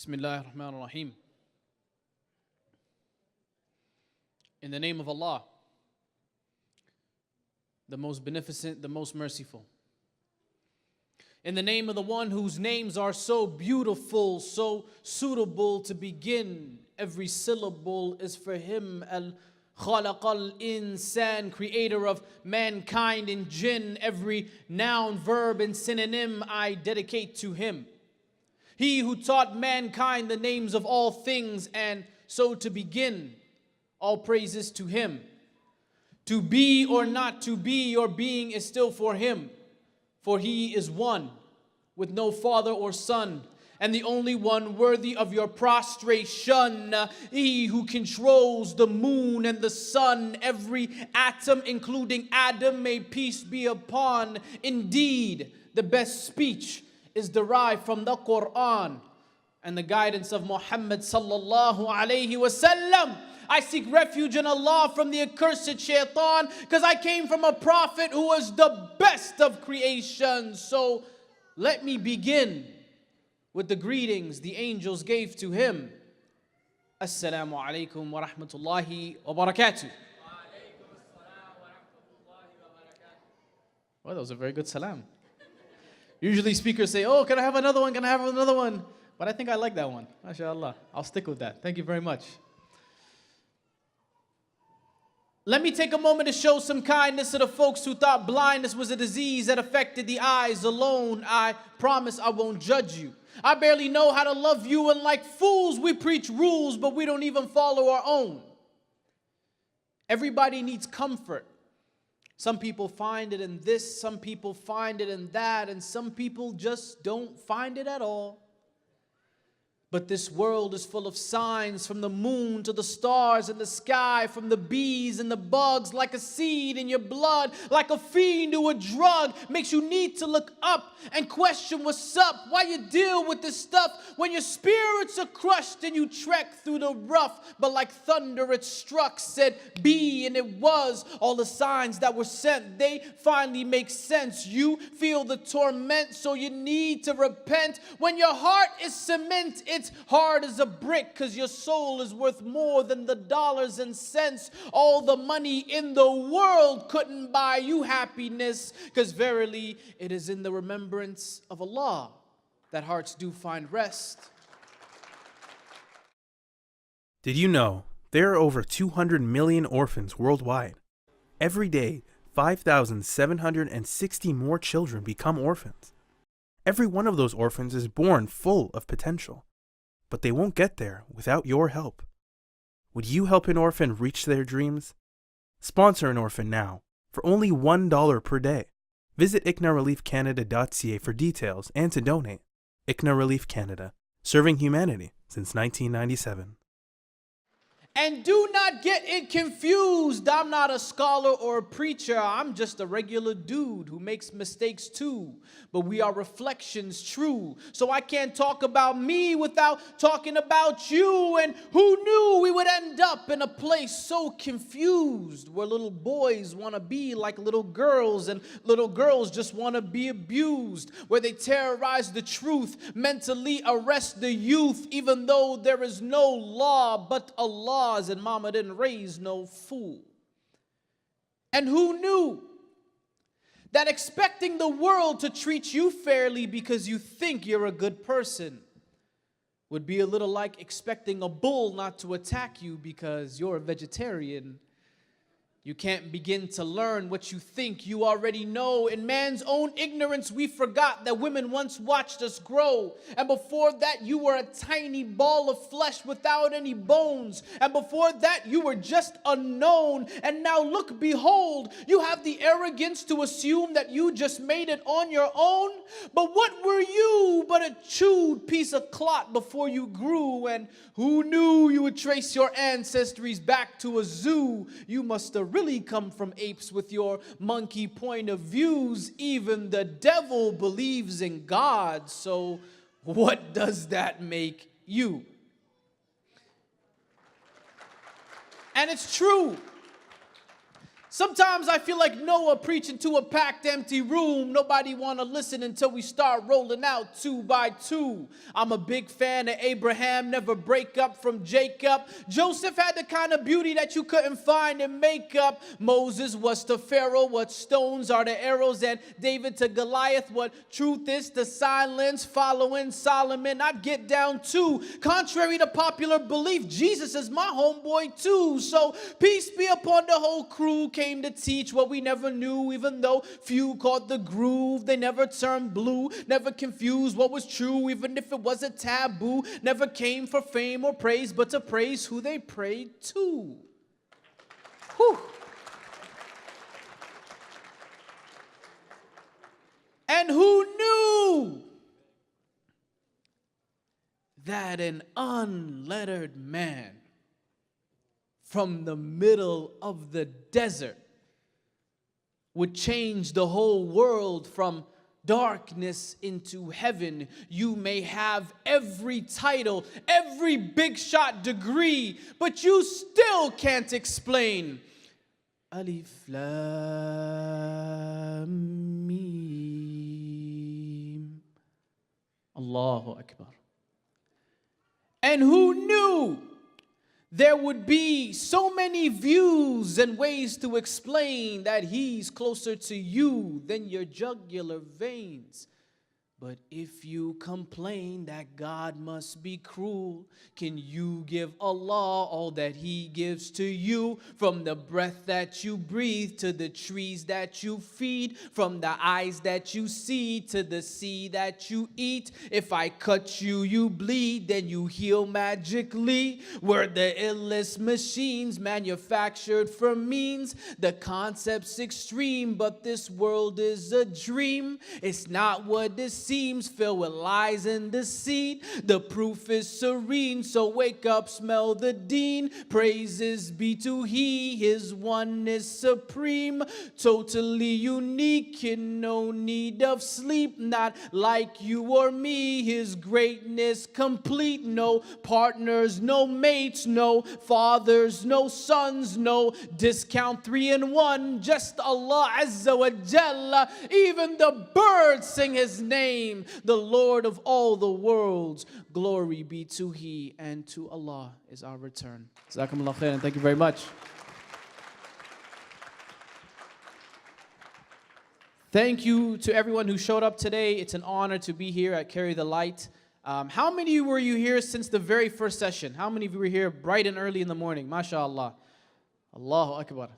Bismillah ar-Rahman ar-Rahim. In the name of Allah, the most beneficent, the most merciful. In the name of the one whose names are so beautiful, so suitable to begin. Every syllable is for him. Al-Khalaq al-Insan, creator of mankind and jinn. Every noun, verb, and synonym I dedicate to him. He who taught mankind the names of all things, and so to begin, all praises to him. To be or not to be, your being is still for him. For he is one, with no father or son, and the only one worthy of your prostration. He who controls the moon and the sun, every atom, including Adam, may peace be upon. Indeed, the best speech is derived from the Quran and the guidance of Muhammad sallallahu alayhi wasallam. I seek refuge in Allah from the accursed shaitan, because I came from a prophet who was the best of creation. So let me begin with the greetings the angels gave to him. Assalamu alaikum wa rahmatullahi wa barakatuh. Well, that was a very good salam. Usually speakers say, oh, can I have another one? Can I have another one? But I think I like that one. MashaAllah. I'll stick with that. Thank you very much. Let me take a moment to show some kindness to the folks who thought blindness was a disease that affected the eyes alone. I promise I won't judge you. I barely know how to love you, and like fools we preach rules, but we don't even follow our own. Everybody needs comfort. Some people find it in this, some people find it in that, and some people just don't find it at all. But this world is full of signs, from the moon to the stars in the sky, from the bees and the bugs, like a seed in your blood, like a fiend to a drug, makes you need to look up and question what's up, why you deal with this stuff when your spirits are crushed and you trek through the rough. But like thunder it struck, said be, and it was. All the signs that were sent, they finally make sense. You feel the torment, so you need to repent. When your heart is cement, it's hard as a brick, because your soul is worth more than the dollars and cents. All the money in the world couldn't buy you happiness, because verily it is in the remembrance of Allah that hearts do find rest. Did you know there are over 200 million orphans worldwide? Every day, 5,760 more children become orphans. Every one of those orphans is born full of potential. But they won't get there without your help. Would you help an orphan reach their dreams? Sponsor an orphan now for only $1 per day. Visit ICNAReliefCanada.ca for details and to donate. ICNA Relief Canada, serving humanity since 1997. And do not get it confused. I'm not a scholar or a preacher. I'm just a regular dude who makes mistakes too. But we are reflections true. So I can't talk about me without talking about you. And who knew we would end up in a place so confused, where little boys want to be like little girls and little girls just want to be abused, where they terrorize the truth, mentally arrest the youth, even though there is no law but Allah. And mama didn't raise no fool. And who knew that expecting the world to treat you fairly because you think you're a good person would be a little like expecting a bull not to attack you because you're a vegetarian? You can't begin to learn what you think you already know. In man's own ignorance, we forgot that women once watched us grow. And before that, you were a tiny ball of flesh without any bones. And before that, you were just unknown. And now look, behold, you have the arrogance to assume that you just made it on your own. But what were you but a chewed piece of clot before you grew? And who knew you would trace your ancestries back to a zoo? You must have really come from apes with your monkey point of views. Even the devil believes in God, so what does that make you? And it's true. Sometimes I feel like Noah preaching to a packed empty room. Nobody want to listen until we start rolling out 2 by 2. I'm a big fan of Abraham, never break up from Jacob. Joseph had the kind of beauty that you couldn't find in makeup. Moses was to Pharaoh what stones are to arrows, and David to Goliath what truth is to silence. Following Solomon, I'd get down too. Contrary to popular belief, Jesus is my homeboy too. So peace be upon the whole crew. Came to teach what we never knew, even though few caught the groove. They never turned blue, never confused what was true, even if it was a taboo. Never came for fame or praise, but to praise who they prayed to. Whew. And who knew that an unlettered man from the middle of the desert would change the whole world from darkness into heaven? You may have every title, every big shot degree, but you still can't explain. Alif Lam Mim. Allahu Akbar. And who knew there would be so many views and ways to explain that he's closer to you than your jugular veins? But if you complain that God must be cruel, can you give Allah all that He gives to you? From the breath that you breathe to the trees that you feed, from the eyes that you see to the sea that you eat. If I cut you, you bleed, then you heal magically. We're the illest machines manufactured for means. The concept's extreme, but this world is a dream. It's not what it seems, filled with lies and deceit. The proof is serene, so wake up, smell the dean. Praises be to He, His oneness supreme. Totally unique, in no need of sleep. Not like you or me, His greatness complete. No partners, no mates, no fathers, no sons, no discount 3 in 1. Just Allah Azza wa Jalla. Even the birds sing His name, the Lord of all the worlds. Glory be to He, and to Allah is our return. Jazakumullah khairan. Thank you very much. Thank you to everyone who showed up today. It's an honor to be here at Carry the Light. How many of you were here since the very first session? How many of you were here bright and early in the morning? MashaAllah. Allahu Akbar.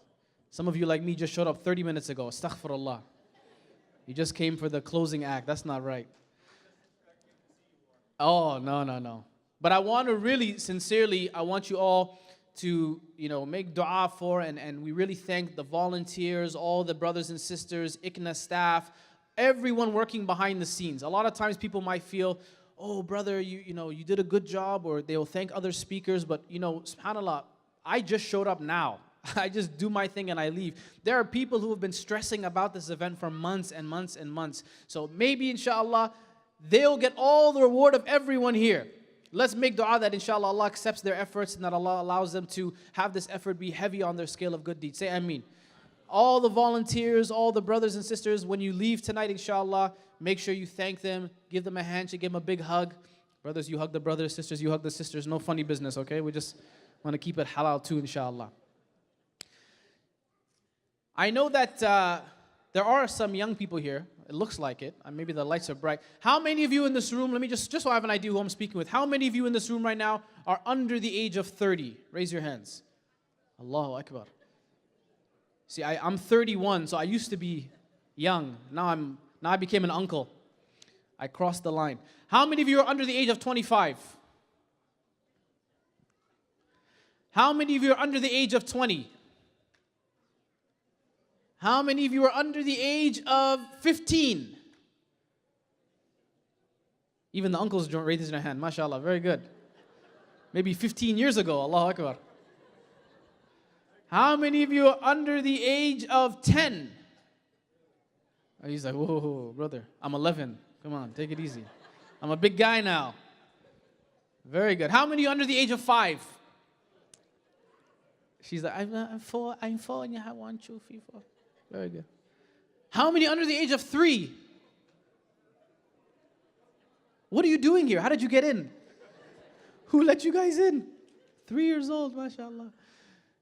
Some of you like me just showed up 30 minutes ago. Astaghfirullah. You just came for the closing act. That's not right. Oh, no. But I want to really, sincerely, I want you all to, make dua for, and we really thank the volunteers, all the brothers and sisters, ICNA staff, everyone working behind the scenes. A lot of times people might feel, oh, brother, you did a good job, or they'll thank other speakers, but, subhanAllah, I just showed up now. I just do my thing and I leave. There are people who have been stressing about this event for months and months and months. So maybe, inshallah, they'll get all the reward of everyone here. Let's make dua that, inshallah, Allah accepts their efforts and that Allah allows them to have this effort be heavy on their scale of good deeds. Say Ameen. All the volunteers, all the brothers and sisters, when you leave tonight, inshallah, make sure you thank them, give them a handshake, give them a big hug. Brothers, you hug the brothers, sisters, you hug the sisters. No funny business, okay? We just want to keep it halal too, inshallah. I know that there are some young people here. It looks like it. Maybe the lights are bright. How many of you in this room, let me just so I have an idea who I'm speaking with. How many of you in this room right now are under the age of 30? Raise your hands. Allahu Akbar. See, I'm 31, so I used to be young. Now I became an uncle. I crossed the line. How many of you are under the age of 25? How many of you are under the age of 20? How many of you are under the age of 15? Even the uncles don't raise their hand. MashaAllah, very good. Maybe 15 years ago, Allahu Akbar. How many of you are under the age of 10? Oh, he's like, whoa, brother, I'm 11. Come on, take it easy. I'm a big guy now. Very good. How many of you are under the age of 5? She's like, I'm four, and you have 1, 2, 3, 4. Very good. How many under the age of 3? What are you doing here? How did you get in? Who let you guys in? 3 years old, mashallah.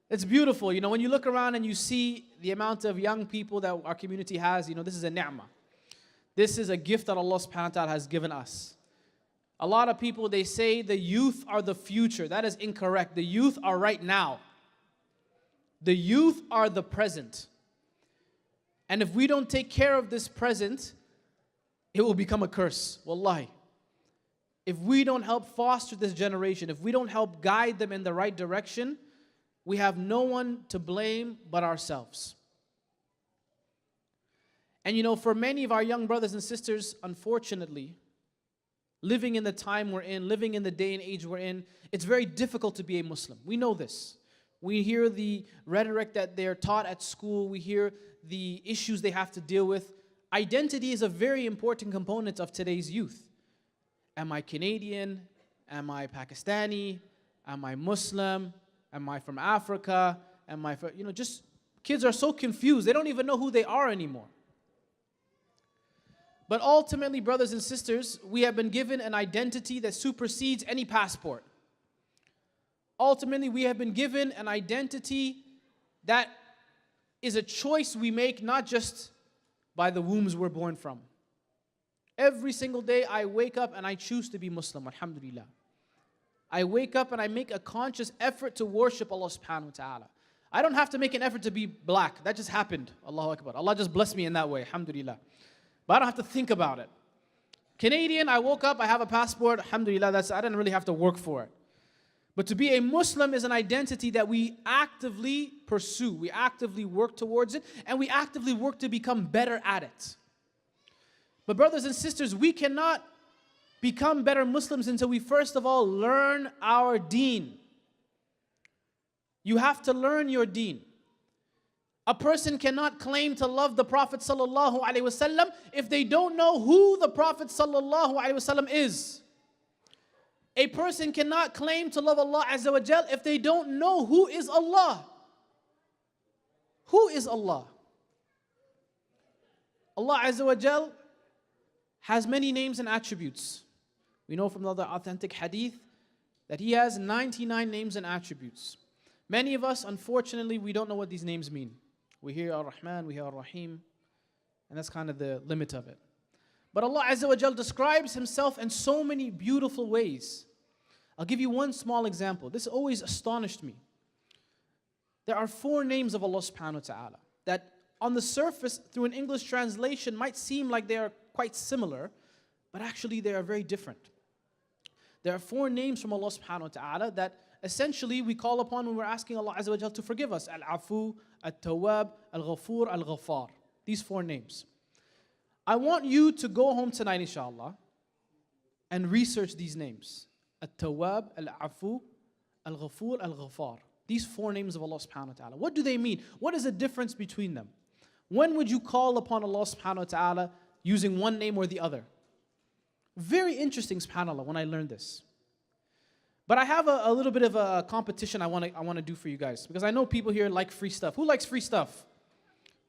It's beautiful. You know, when you look around and you see the amount of young people that our community has, you know, this is a ni'mah. This is a gift that Allah subhanahu wa ta'ala has given us. A lot of people, they say the youth are the future. That is incorrect. The youth are right now. The youth are the present. And if we don't take care of this present, it will become a curse. Wallahi. If we don't help foster this generation, if we don't help guide them in the right direction, we have no one to blame but ourselves. And you know, for many of our young brothers and sisters, unfortunately, living in the time we're in, living in the day and age we're in, it's very difficult to be a Muslim. We know this. We hear the rhetoric that they're taught at school. We hear the issues they have to deal with. Identity is a very important component of today's youth. Am I Canadian? Am I Pakistani? Am I Muslim? Am I from Africa? Am I from, just kids are so confused. They don't even know who they are anymore. But ultimately, brothers and sisters, we have been given an identity that supersedes any passport. Ultimately, we have been given an identity that is a choice we make not just by the wombs we're born from. Every single day I wake up and I choose to be Muslim, alhamdulillah. I wake up and I make a conscious effort to worship Allah subhanahu wa ta'ala. I don't have to make an effort to be black. That just happened. Allahu Akbar. Allah just blessed me in that way, alhamdulillah. But I don't have to think about it. Canadian, I woke up, I have a passport, alhamdulillah, I didn't really have to work for it. But to be a Muslim is an identity that we actively pursue. We actively work towards it, and we actively work to become better at it. But brothers and sisters, we cannot become better Muslims until we first of all learn our deen. You have to learn your deen. A person cannot claim to love the Prophet sallallahu alaihi wasallam if they don't know who the Prophet sallallahu alaihi wasallam is. A person cannot claim to love Allah Azza wa Jal if they don't know who is Allah. Who is Allah? Allah Azza wa Jal has many names and attributes. We know from the other authentic hadith that He has 99 names and attributes. Many of us, unfortunately, we don't know what these names mean. We hear Ar-Rahman, we hear Ar-Rahim, and that's kind of the limit of it. But Allah Azza wa Jal describes Himself in so many beautiful ways. I'll give you one small example. This always astonished me. There are 4 names of Allah subhanahu wa ta'ala that on the surface, through an English translation, might seem like they are quite similar, but actually they are very different. There are 4 names from Allah subhanahu wa ta'ala that essentially we call upon when we're asking Allah Azza wa Jal to forgive us. Al-Afu, Al-Tawwab, Al-Ghafur, Al-Ghaffar. These 4 names. I want you to go home tonight, inshallah, and research these names. At-Tawwab, Al-Afu, Al-Ghafur, Al-Ghaffar. These 4 names of Allah subhanahu wa ta'ala. What do they mean? What is the difference between them? When would you call upon Allah subhanahu wa ta'ala using one name or the other? Very interesting, subhanAllah, when I learned this. But I have a little bit of a competition I want to do for you guys. Because I know people here like free stuff. Who likes free stuff?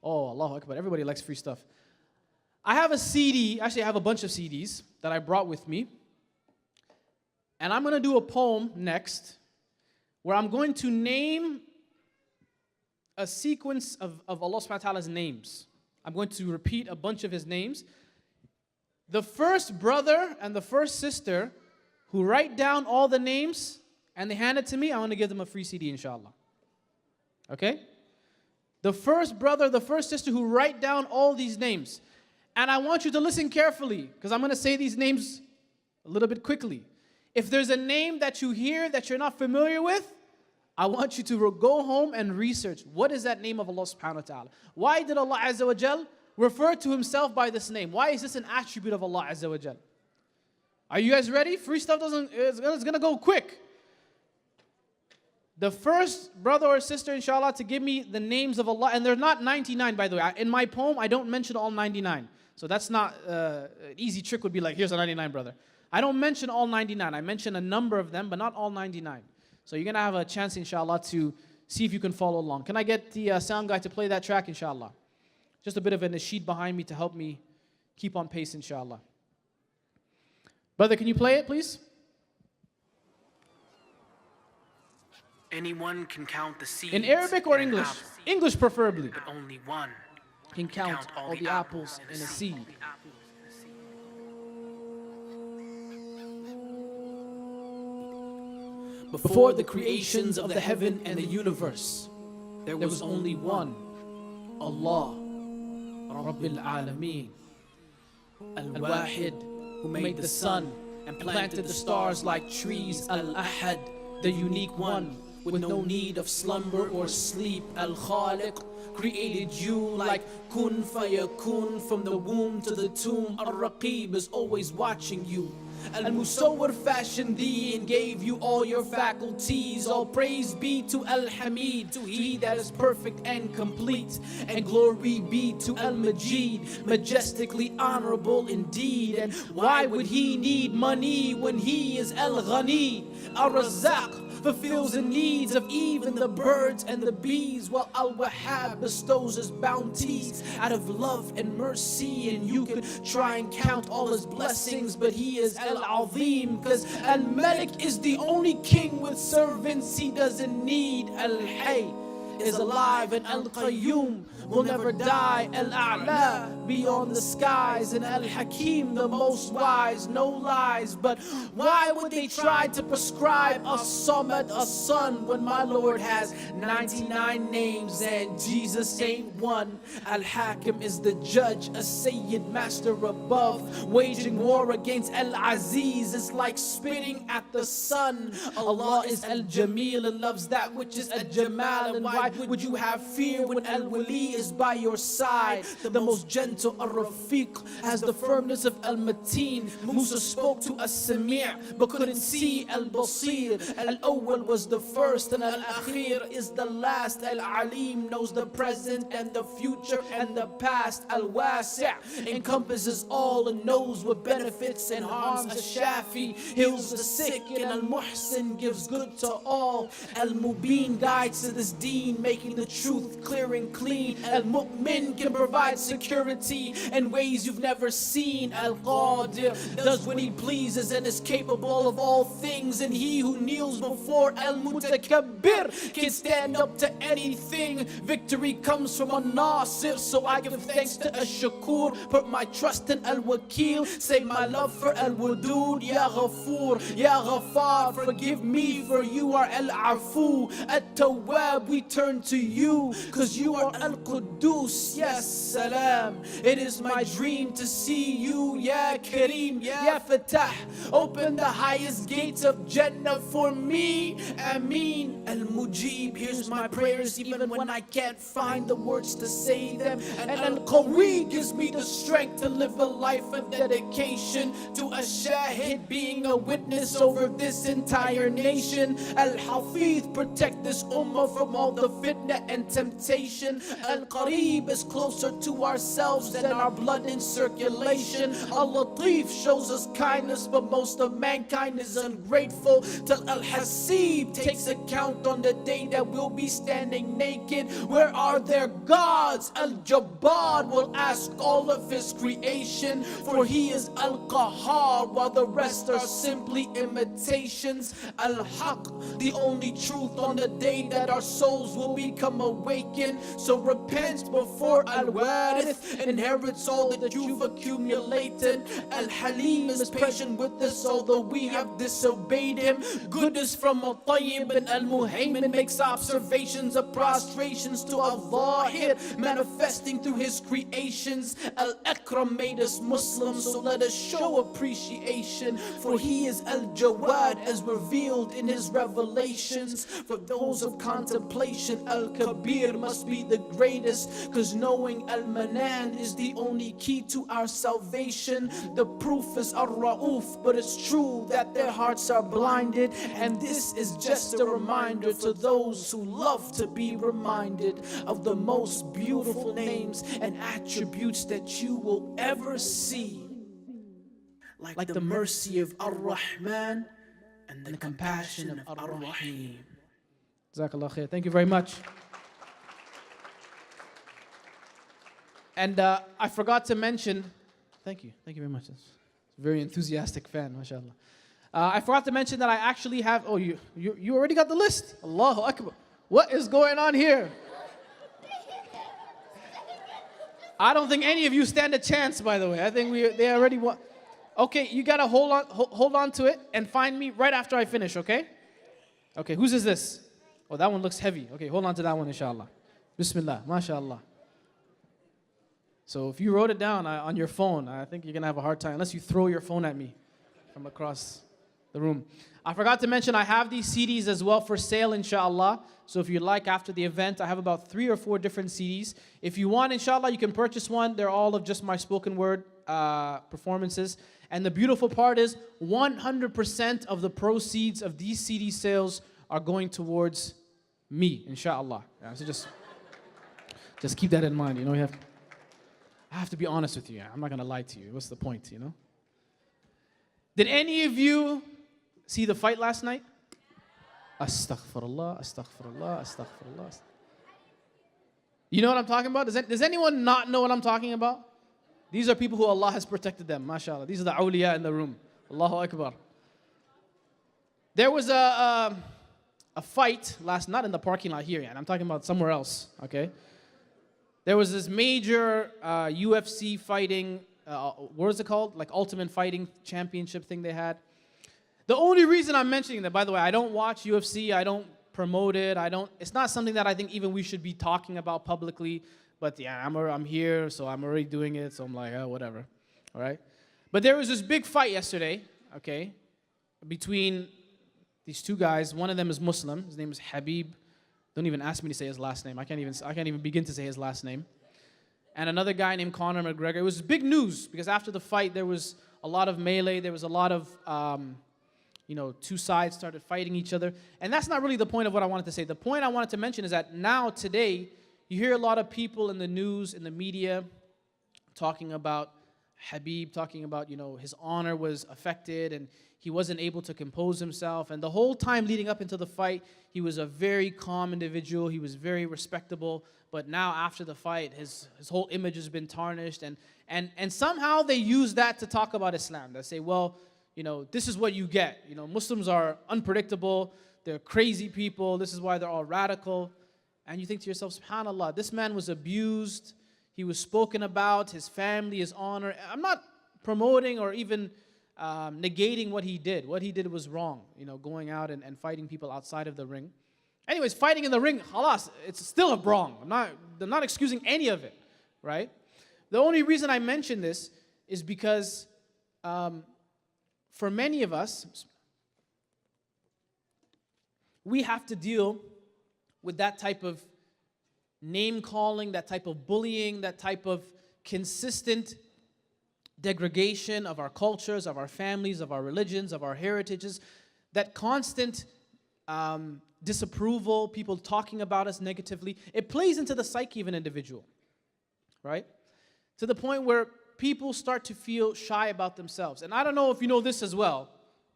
Oh, Allahu Akbar. Everybody likes free stuff. I have a CD, actually I have a bunch of CDs that I brought with me. And I'm going to do a poem next where I'm going to name a sequence of Allah subhanahu wa ta'ala's names. I'm going to repeat a bunch of His names. The first brother and the first sister who write down all the names and they hand it to me, I want to give them a free CD, inshallah. Okay? The first brother, the first sister who write down all these names. And I want you to listen carefully, because I'm going to say these names a little bit quickly. If there's a name that you hear that you're not familiar with, I want you to go home and research. What is that name of Allah subhanahu wa ta'ala? Why did Allah Azza wa Jal refer to Himself by this name? Why is this an attribute of Allah Azza wa Jal? Are you guys ready? Free stuff it's going to go quick. The first brother or sister, inshallah, to give me the names of Allah, and they're not 99, by the way. In my poem, I don't mention all 99. So that's not an easy trick would be like, here's a 99, brother. I don't mention all 99. I mention a number of them, but not all 99. So you're going to have a chance, inshallah, to see if you can follow along. Can I get the sound guy to play that track, inshallah? Just a bit of a nasheed behind me to help me keep on pace, inshallah. Brother, can you play it, please? Anyone can count the seeds. In Arabic or in an English? apple, English preferably. but only one Can count all the apples in a seed. Before the creations of the heaven and the universe, there was only one, Allah, Rabbil Alameen, Al-Wahid, who made the sun and planted the stars like trees, Al-Ahad, the unique one, with no need of slumber or sleep, Al-Khaliq, created you like kun fayakun, from the womb to the tomb, Ar-Raqib is always watching you. Al-Musawwir fashioned thee and gave you all your faculties. All praise be to Al-Hamid, to he that is perfect and complete. And glory be to Al-Majid, majestically honorable indeed. And why would he need money when he is Al-Ghani? Ar-Razzaq fulfills the needs of even the birds and the bees, while Al-Wahhab bestows his bounties out of love and mercy. And you could try and count all his blessings, but he is Al-Azim, because Al-Malik is the only king with servants he doesn't need. Al-Hay is alive, and Al-Qayyum will never die. Al-A'la beyond the skies, and Al-Hakim the most wise, no lies. But why would they try to prescribe a Samad, a son, when my Lord has 99 names and Jesus ain't one? Al-Hakim is the judge, a Sayyid, master above. Waging war against Al-Aziz is like spitting at the sun. Allah is Al-Jamil and loves that which is Al-Jamal. And why would you have fear when Al-Wali is by your side? The most gentle Ar-Rafiq has the firmness of Al-Mateen. Musa spoke to As-Sami' but couldn't see Al-Basir. Al-Awwal was the first and Al-Akhir is the last. Al-Alim knows the present and the future and the past. Al-Wasi' encompasses all and knows what benefits and harms. Al-Shafi heals the sick, and Al-Muhsin gives good to all. Al-Mubin guides to this deen, making the truth clear and clean. Al-Mu'min can provide security in ways you've never seen. Al-Qadir does what he pleases and is capable of all things. And he who kneels before Al-Mutakabbir can stand up to anything. Victory comes from Al-Nasir, so I give thanks to Al-Shakur. Put my trust in Al-Wakil, say my love for Al-Wadud. Ya Ghafoor, Ya Ghafar, forgive me for you are Al-Afu. At-Tawwab, we turn to you, cause you are Al-Quddus. Yes, salam. It is my dream to see you, Ya Kareem, Ya Fatah. Open the highest gates of Jannah for me. Ameen. Al-Mujib hears my prayers even when I can't find the words to say them. And Al-Qawi gives me the strength to live a life of dedication to a shahid, being a witness over this entire nation. Al-Hafiz, protect this ummah from all the fitna and temptation. Al-Qareeb is closer to ourselves than our blood in circulation. Al-Latif shows us kindness, but most of mankind is ungrateful. Till Al-Hasib takes account on the day that we'll be standing naked. Where are their gods? Al-Jabbar will ask all of his creation, for he is Al-Qahar, while the rest are simply imitations. Al-Haq, the only truth on the day that our souls will become awakened. So repent before Al-Warith inherits all that you've accumulated. Al-Halim is patient with us, although we have disobeyed him. Goodness from Al-Tayyib, and Al-Muhaymin makes observations of prostrations to Al-Zahir, manifesting through his creations. Al-Akram made us Muslims, so let us show appreciation, for he is Al-Jawad as revealed in his revelations. For those of contemplation, Al-Kabir must be the greatest, cause knowing Al-Manan is the only key to our salvation. The proof is Ar-Ra'uf, but it's true that their hearts are blinded, and this is just a reminder to those who love to be reminded of the most beautiful names and attributes that you will ever see, like the mercy of Ar-Rahman and the compassion of Ar-Rahim. Jazakallah khair. Thank you very much. And I forgot to mention, thank you very much. That's a very enthusiastic fan, mashallah. I forgot to mention that I actually have, you already got the list. Allahu Akbar. What is going on here? I don't think any of you stand a chance, by the way. I think they already want. Okay, you gotta hold on to it and find me right after I finish, okay? Okay, whose is this? Oh, that one looks heavy. Okay, hold on to that one, inshallah. Bismillah, mashallah. So if you wrote it down on your phone, I think you're gonna have a hard time, unless you throw your phone at me from across the room. I forgot to mention I have these CDs as well for sale, inshallah. So if you'd like, after the event, I have about 3 or 4 different CDs. If you want, inshallah, you can purchase one. They're all of just my spoken word performances. And the beautiful part is 100% of the proceeds of these CD sales are going towards me, inshallah. Yeah, so just keep that in mind. You know, I have to be honest with you. I'm not going to lie to you. What's the point, you know? Did any of you see the fight last night? Astaghfirullah, astaghfirullah, astaghfirullah. You know what I'm talking about? Does anyone not know what I'm talking about? These are people who Allah has protected them, mashallah. These are the awliya in the room. Allahu Akbar. There was a fight not in the parking lot here, and I'm talking about somewhere else, okay? There was this major UFC fighting, what is it called? Like Ultimate Fighting Championship thing they had. The only reason I'm mentioning that, by the way, I don't watch UFC, I don't promote it, it's not something that I think even we should be talking about publicly, but yeah, I'm here, so I'm already doing it, so I'm like, oh, whatever, all right? But there was this big fight yesterday, okay, between these two guys. One of them is Muslim, his name is Habib. Don't even ask me to say his last name. I can't even begin to say his last name. And another guy named Conor McGregor. It was big news because after the fight, there was a lot of melee. There was a lot of, two sides started fighting each other. And that's not really the point of what I wanted to say. The point I wanted to mention is that now, today, you hear a lot of people in the news, in the media, talking about Habib, talking about, his honor was affected and he wasn't able to compose himself. And the whole time leading up into the fight, he was a very calm individual. He was very respectable. But now after the fight, his whole image has been tarnished. And somehow they use that to talk about Islam. They say, well, this is what you get. Muslims are unpredictable. They're crazy people. This is why they're all radical. And you think to yourself, subhanAllah, this man was abused. He was spoken about, his family, his honor. I'm not promoting or even negating what he did. What he did was wrong, going out and fighting people outside of the ring. Anyways, fighting in the ring, halas, it's still wrong. I'm not excusing any of it, right? The only reason I mention this is because for many of us, we have to deal with that type of name-calling, that type of bullying, that type of consistent degradation of our cultures, of our families, of our religions, of our heritages, that constant disapproval, people talking about us negatively, it plays into the psyche of an individual, right? To the point where people start to feel shy about themselves. And I don't know if you know this as well.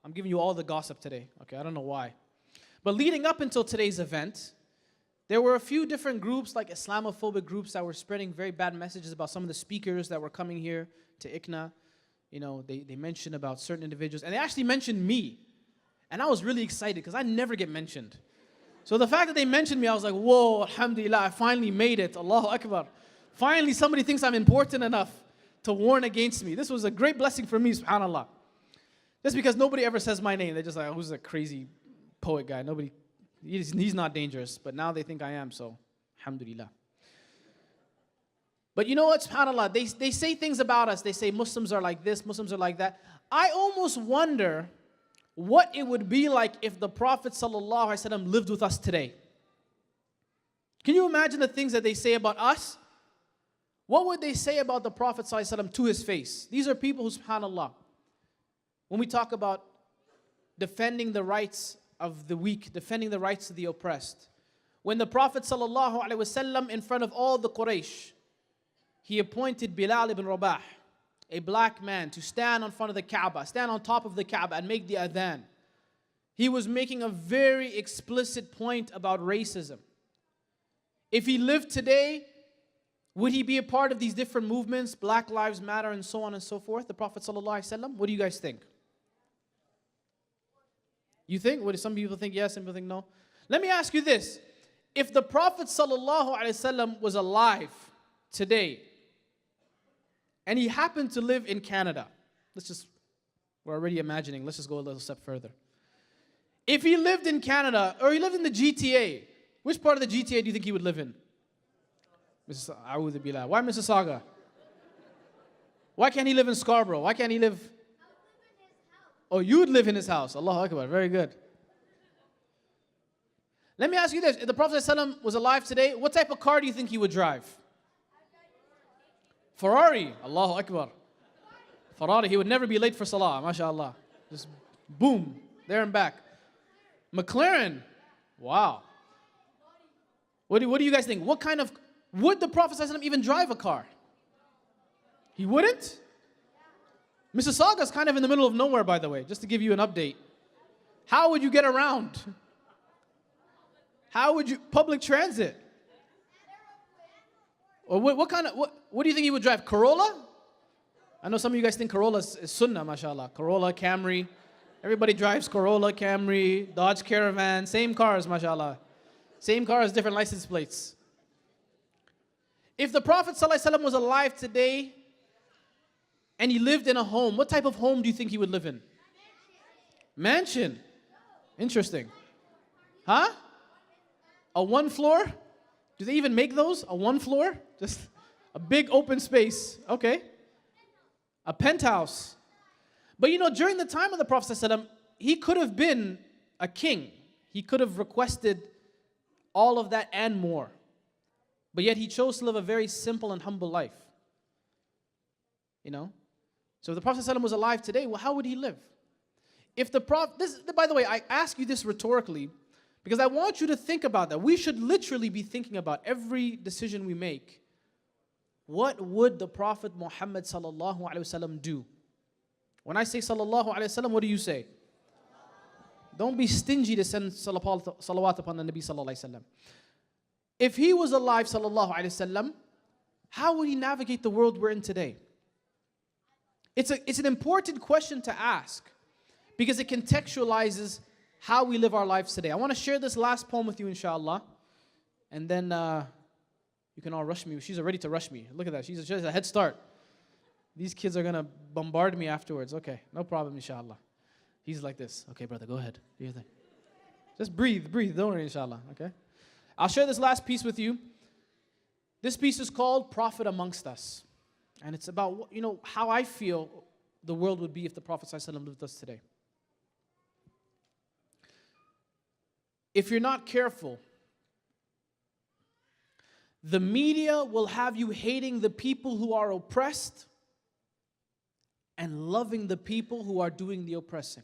I'm giving you all the gossip today, okay? I don't know why. But leading up until today's event, there were a few different groups, like Islamophobic groups, that were spreading very bad messages about some of the speakers that were coming here to ICNA. They mentioned about certain individuals, and they actually mentioned me. And I was really excited because I never get mentioned. So the fact that they mentioned me, I was like, whoa, alhamdulillah, I finally made it. Allahu Akbar. Finally, somebody thinks I'm important enough to warn against me. This was a great blessing for me, subhanAllah. That's because nobody ever says my name. They're just like, oh, who's a crazy poet guy? He's not dangerous, but now they think I am, so alhamdulillah. But you know what, subhanAllah, they say things about us. They say Muslims are like this, Muslims are like that. I almost wonder what it would be like if the Prophet ﷺ lived with us today. Can you imagine the things that they say about us? What would they say about the Prophet ﷺ to his face? These are people who, subhanAllah, when we talk about defending the rights of the weak, defending the rights of the oppressed. When the Prophet ﷺ, in front of all the Quraysh, he appointed Bilal ibn Rabah, a black man, to stand in front of the Kaaba, stand on top of the Kaaba and make the adhan. he was making a very explicit point about racism. If he lived today, would he be a part of these different movements, Black Lives Matter and so on and so forth, the Prophet ﷺ? What do you guys think? You think? What do some people think yes, some people think no? Let me ask you this. If the Prophet ﷺ was alive today, and he happened to live in Canada, we're already imagining, let's just go a little step further. If he lived in Canada, or he lived in the GTA, which part of the GTA do you think he would live in? Why Mississauga? Why can't he live in Scarborough? Why can't he live? Oh, you would live in his house. Allahu Akbar. Very good. Let me ask you this. If the Prophet ﷺ was alive today, what type of car do you think he would drive? Ferrari. Allahu Akbar. Ferrari. He would never be late for Salah. MashaAllah. Just boom. There and back. McLaren. Wow. What do you guys think? Would the Prophet ﷺ even drive a car? He wouldn't? Mississauga is kind of in the middle of nowhere, by the way, just to give you an update. How would you get around? How would you, public transit? Or what do you think he would drive? Corolla? I know some of you guys think Corolla is sunnah, mashallah. Corolla, Camry. Everybody drives Corolla, Camry, Dodge Caravan, same cars, mashallah. Same cars, different license plates. If the Prophet ﷺ was alive today and he lived in a home, what type of home do you think he would live in? Mansion. Interesting. Huh? A one floor? Do they even make those? A one floor? Just a big open space. Okay. A penthouse. But during the time of the Prophet ﷺ, he could have been a king. He could have requested all of that and more. But yet he chose to live a very simple and humble life. So if the Prophet ﷺ was alive today, well, how would he live? If the Prophet, by the way, I ask you this rhetorically because I want you to think about that. We should literally be thinking about every decision we make. What would the Prophet Muhammad ﷺ do? When I say sallallahu alaihi wasallam, what do you say? Don't be stingy to send salawat upon the Nabi sallallahu alaihi wasallam. If he was alive sallallahu alaihi wasallam, how would he navigate the world we're in today? It's an important question to ask because it contextualizes how we live our lives today. I want to share this last poem with you, inshallah, and then you can all rush me. She's ready to rush me. Look at that. She has a head start. These kids are going to bombard me afterwards. Okay, no problem, inshallah. He's like this. Okay, brother, go ahead. Do your thing. Just breathe. Don't worry, inshallah. Okay? I'll share this last piece with you. This piece is called Prophet Amongst Us. And it's about, how I feel the world would be if the Prophet ﷺ lived with us today. If you're not careful, the media will have you hating the people who are oppressed and loving the people who are doing the oppressing.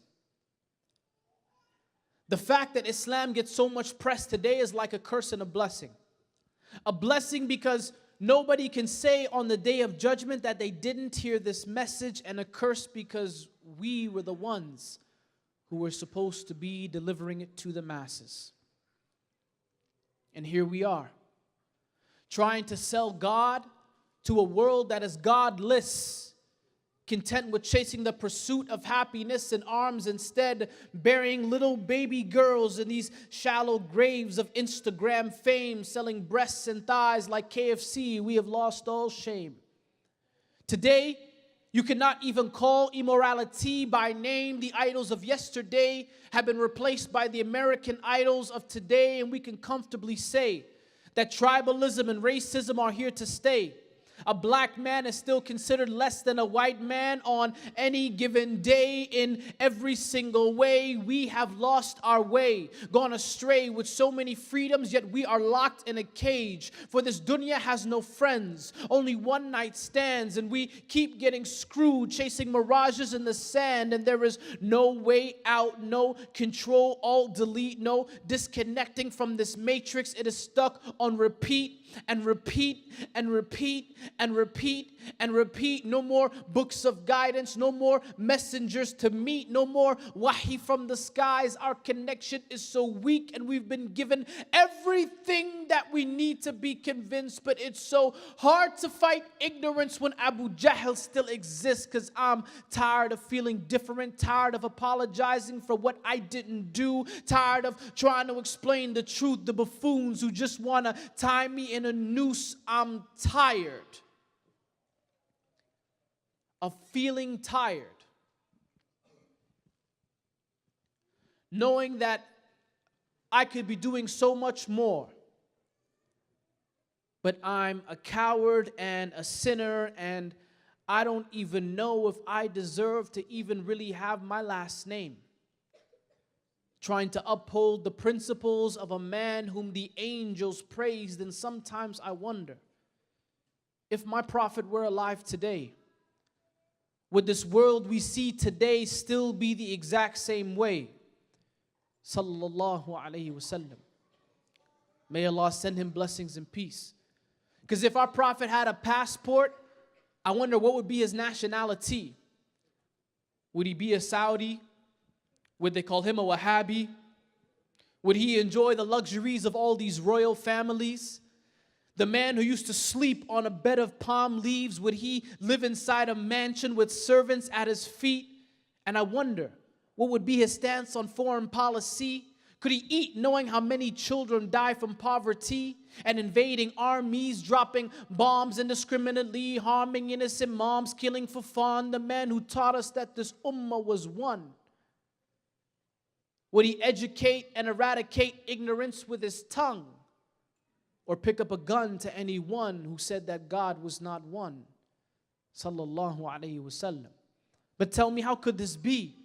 The fact that Islam gets so much press today is like a curse and a blessing. A blessing because nobody can say on the day of judgment that they didn't hear this message, and a curse because we were the ones who were supposed to be delivering it to the masses. And here we are, trying to sell God to a world that is godless, content with chasing the pursuit of happiness in arms, instead burying little baby girls in these shallow graves of Instagram fame, selling breasts and thighs like KFC. We have lost all shame. Today, you cannot even call immorality by name. The idols of yesterday have been replaced by the American idols of today, and we can comfortably say that tribalism and racism are here to stay. A black man is still considered less than a white man on any given day in every single way. We have lost our way, gone astray with so many freedoms, yet we are locked in a cage. For this dunya has no friends, only one night stands, and we keep getting screwed, chasing mirages in the sand, and there is no way out, no control, alt delete, no disconnecting from this matrix. It is stuck on repeat and repeat and repeat and repeat and repeat. No more books of guidance, no more messengers to meet, no more wahi from the skies. Our connection is so weak, and we've been given everything that we need to be convinced, but it's so hard to fight ignorance when Abu Jahl still exists, because I'm tired of feeling different, tired of apologizing for what I didn't do, tired of trying to explain the truth, the buffoons who just want to tie me in a noose. I'm tired of feeling tired, knowing that I could be doing so much more, but I'm a coward and a sinner, and I don't even know if I deserve to even really have my last name. Trying to uphold the principles of a man whom the angels praised, and sometimes I wonder, if my prophet were alive today, would this world we see today still be the exact same way? Sallallahu alayhi wasallam. May Allah send him blessings and peace. Because if our prophet had a passport, I wonder what would be his nationality. Would he be a Saudi? Would they call him a Wahhabi? Would he enjoy the luxuries of all these royal families? The man who used to sleep on a bed of palm leaves, would he live inside a mansion with servants at his feet? And I wonder, what would be his stance on foreign policy? Could he eat knowing how many children die from poverty and invading armies, dropping bombs indiscriminately, harming innocent moms, killing for fun? The man who taught us that this ummah was one. Would he educate and eradicate ignorance with his tongue, or pick up a gun to anyone who said that God was not one? Sallallahu alayhi wasallam. But tell me, how could this be?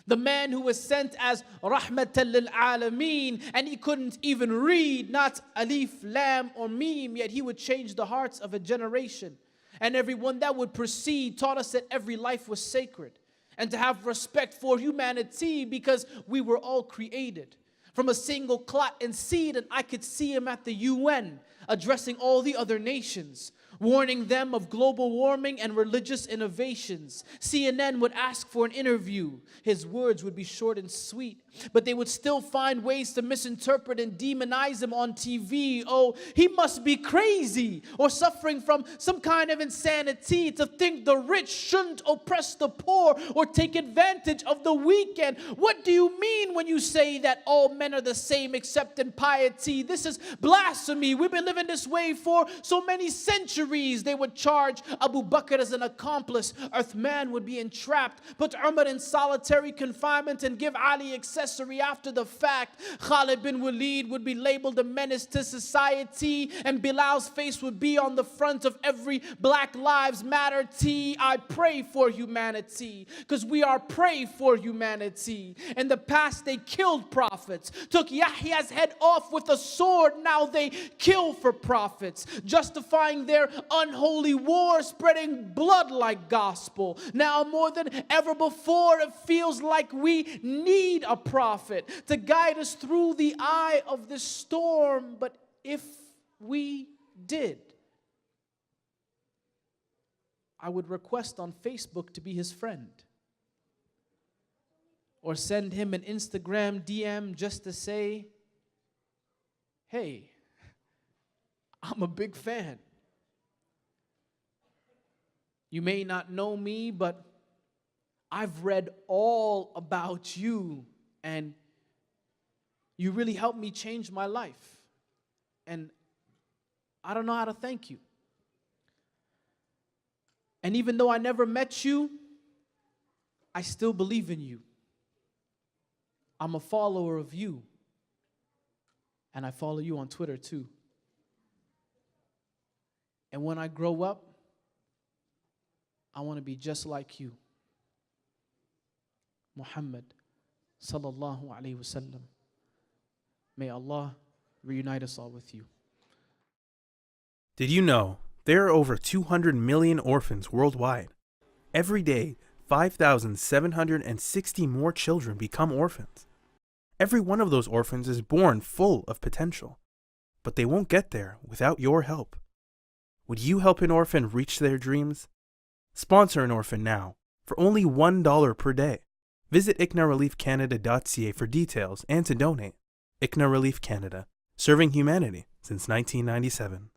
The man who was sent as rahmatan lil alameen, and he couldn't even read, not alif, lam, or meme, yet he would change the hearts of a generation. And everyone that would proceed taught us that every life was sacred, and to have respect for humanity, because we were all created from a single clot and seed. And I could see him at the UN addressing all the other nations, warning them of global warming and religious innovations. CNN would ask for an interview. His words would be short and sweet, but they would still find ways to misinterpret and demonize him on TV. Oh, he must be crazy or suffering from some kind of insanity to think the rich shouldn't oppress the poor or take advantage of the weak. And what do you mean when you say that all men are the same except in piety? This is blasphemy. We've been living this way for so many centuries. They would charge Abu Bakr as an accomplice. Uthman would be entrapped, put Umar in solitary confinement, and give Ali accessory after the fact. Khalid bin Walid would be labeled a menace to society, and Bilal's face would be on the front of every Black Lives Matter tee. I pray for humanity, because we are pray for humanity. In the past, they killed prophets, took Yahya's head off with a sword. Now they kill for prophets, justifying their unholy war, spreading blood like gospel. Now more than ever before, it feels like we need a prophet to guide us through the eye of this storm. But if we did, I would request on Facebook to be his friend, or send him an Instagram DM just to say, hey, I'm a big fan. You may not know me, but I've read all about you, and you really helped me change my life. And I don't know how to thank you. And even though I never met you, I still believe in you. I'm a follower of you. And I follow you on Twitter too. And when I grow up, I want to be just like you. Muhammad sallallahu alayhi wasallam. May Allah reunite us all with you. Did you know there are over 200 million orphans worldwide? Every day, 5,760 more children become orphans. Every one of those orphans is born full of potential, but they won't get there without your help. Would you help an orphan reach their dreams? Sponsor an orphan now for only $1 per day. Visit ICNAReliefCanada.ca for details and to donate. ICNA Relief Canada, serving humanity since 1997.